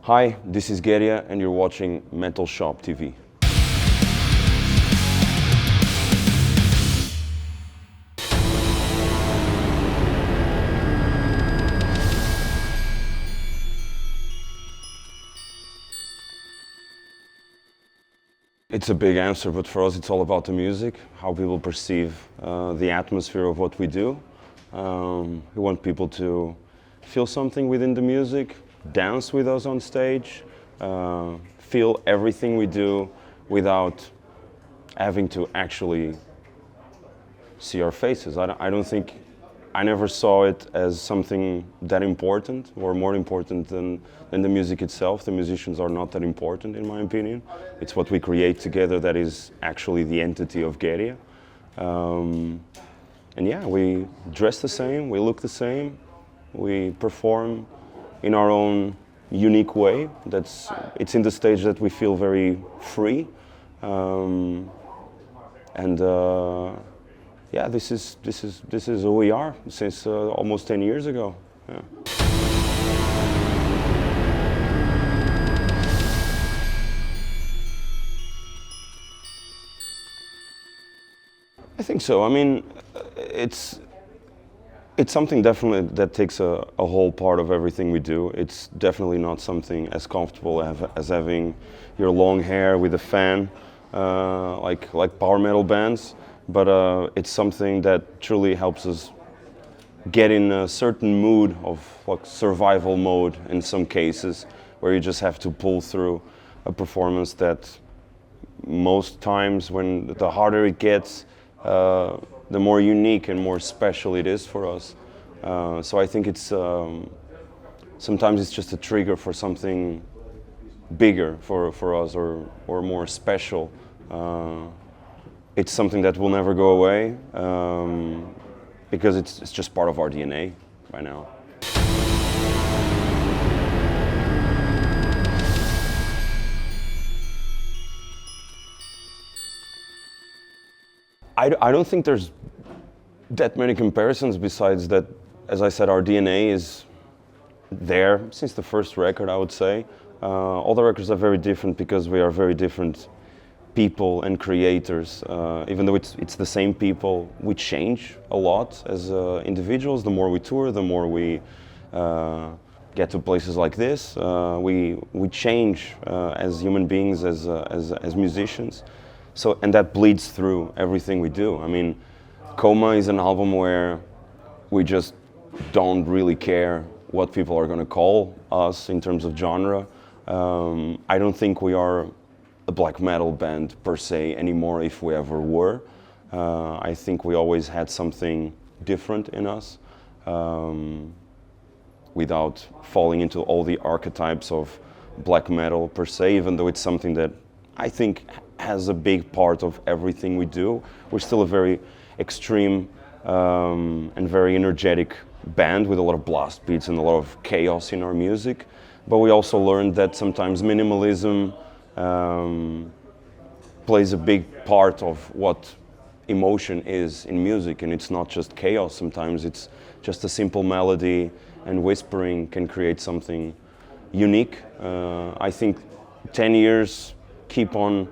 Hi, this is Gaerey and you're watching Metalshop TV. It's a big answer, but for us it's all about the music, how people perceive the atmosphere of what we do. We want people to feel something within the music, dance with us on stage, feel everything we do without having to actually see our faces. I never saw it as something that important or more important than the music itself. The musicians are not that important in my opinion. It's what we create together that is actually the entity of Gaerey. And yeah, we dress the same, we look the same, we perform in our own unique way. It's in the stage that we feel very free. Yeah, this is who we are since almost 10 years ago. Yeah. I think so. I mean, it's something definitely that takes a whole part of everything we do. It's definitely not something as comfortable as having your long hair with a fan, like power metal bands. But it's something that truly helps us get in a certain mood of like survival mode in some cases, where you just have to pull through a performance that most times, when the harder it gets, the more unique and more special it is for us. So I think it's sometimes it's just a trigger for something bigger for us or more special. It's something that will never go away because it's just part of our DNA by now. I don't think there's that many comparisons besides that, as I said, our DNA is there since the first record, I would say. All the records are very different because we are very different people and creators. Even though it's the same people, we change a lot as individuals. The more we tour, the more we get to places like this. We change as human beings, as musicians. So, and that bleeds through everything we do. I mean, Coma is an album where we just don't really care what people are going to call us in terms of genre. I don't think we are a black metal band per se anymore, if we ever were. I think we always had something different in us, without falling into all the archetypes of black metal per se, even though it's something that I think has a big part of everything we do. We're still a very extreme and very energetic band with a lot of blast beats and a lot of chaos in our music. But we also learned that sometimes minimalism plays a big part of what emotion is in music, and it's not just chaos. Sometimes it's just a simple melody and whispering can create something unique. I think 10 years keep on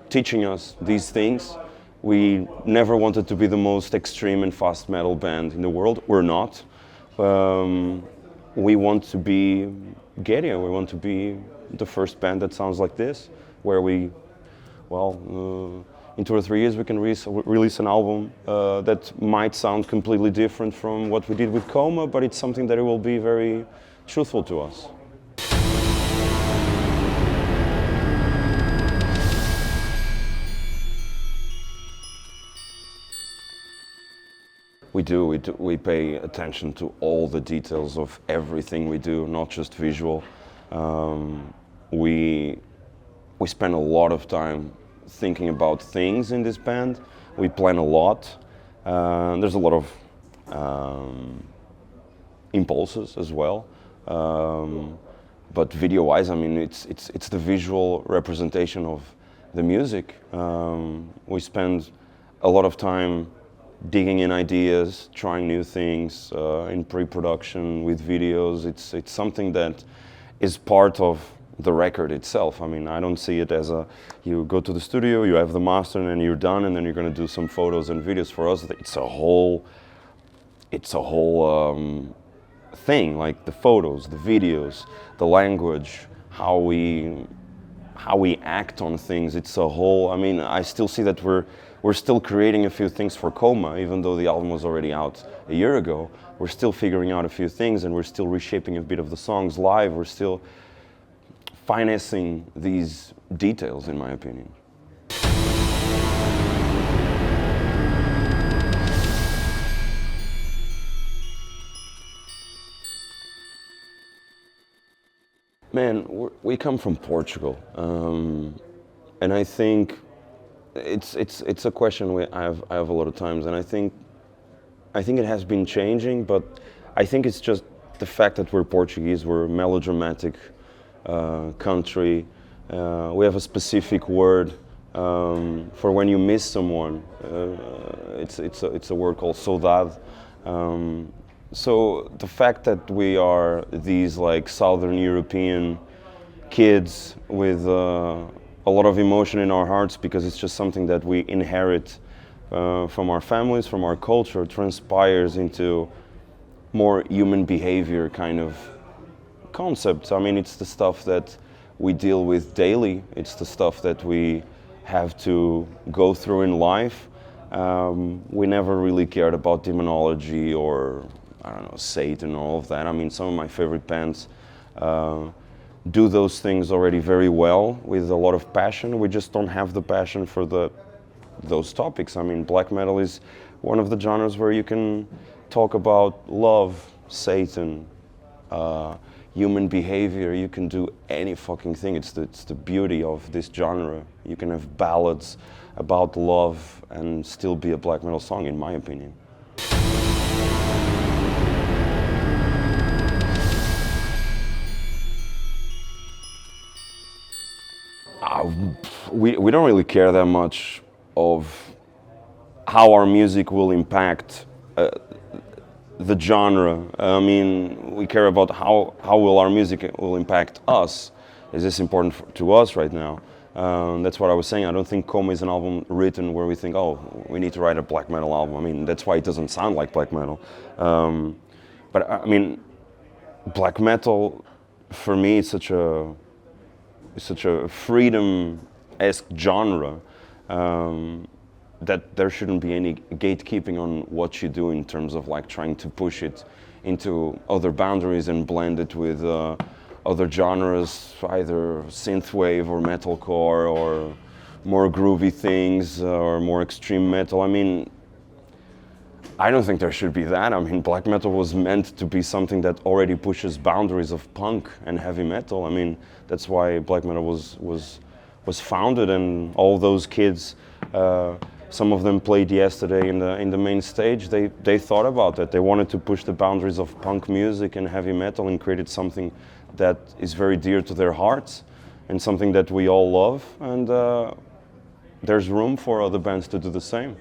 teaching us these things. We never wanted to be the most extreme and fast metal band in the world. We're not. We want to be Gaerey. We want to be the first band that sounds like this, where we, in 2 or 3 years we can release an album that might sound completely different from what we did with Coma, but it's something that it will be very truthful to us. We pay attention to all the details of everything we do, not just visual. We spend a lot of time thinking about things in this band. We plan a lot. There's a lot of impulses as well. But video-wise, I mean, it's the visual representation of the music. We spend a lot of time digging in ideas, trying new things in pre-production with videos. It's something that is part of the record itself. I mean, I don't see it as you go to the studio, you have the master, and then you're done, and then you're going to do some photos and videos. For us, it's a whole thing, like the photos, the videos, the language, how we act on things. It's a whole. I mean, I still see that we're still creating a few things for Coma, even though the album was already out a year ago. We're still figuring out a few things, and we're still reshaping a bit of the songs live. We're still finessing these details, in my opinion. Man, we come from Portugal, and I think it's a question I have a lot of times, and I think it has been changing, but I think it's just the fact that we're Portuguese, we're a melodramatic country. We have a specific word for when you miss someone. It's a word called saudade. So the fact that we are these like Southern European kids with a lot of emotion in our hearts, because it's just something that we inherit from our families, from our culture, transpires into more human behavior kind of concepts. I mean, it's the stuff that we deal with daily. It's the stuff that we have to go through in life. We never really cared about demonology or, I don't know, Satan, all of that. I mean, some of my favorite bands do those things already very well with a lot of passion. We just don't have the passion for those topics. I mean, black metal is one of the genres where you can talk about love, Satan, human behavior. You can do any fucking thing. It's the beauty of this genre. You can have ballads about love and still be a black metal song, in my opinion. We don't really care that much of how our music will impact the genre. I mean, we care about how will our music will impact us. Is this important to us right now? That's what I was saying. I don't think Coma is an album written where we think, oh, we need to write a black metal album. I mean, that's why it doesn't sound like black metal. But I mean, black metal, for me, it's such a freedom-esque genre that there shouldn't be any gatekeeping on what you do in terms of like trying to push it into other boundaries and blend it with other genres, either synthwave or metalcore or more groovy things or more extreme metal. I mean, I don't think there should be that. I mean, black metal was meant to be something that already pushes boundaries of punk and heavy metal. I mean, that's why black metal was founded, and all those kids, some of them played yesterday in the main stage. They thought about that. They wanted to push the boundaries of punk music and heavy metal and created something that is very dear to their hearts and something that we all love. And there's room for other bands to do the same.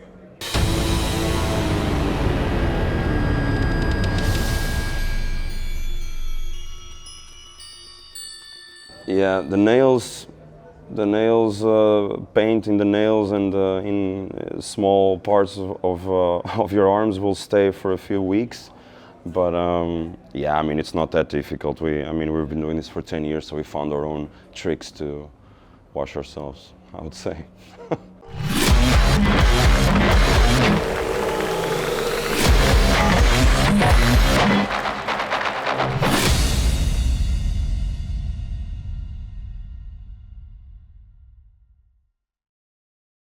Yeah, the nails, paint in the nails and in small parts of your arms will stay for a few weeks. But yeah, I mean, it's not that difficult. I mean, we've been doing this for 10 years, so we found our own tricks to wash ourselves, I would say.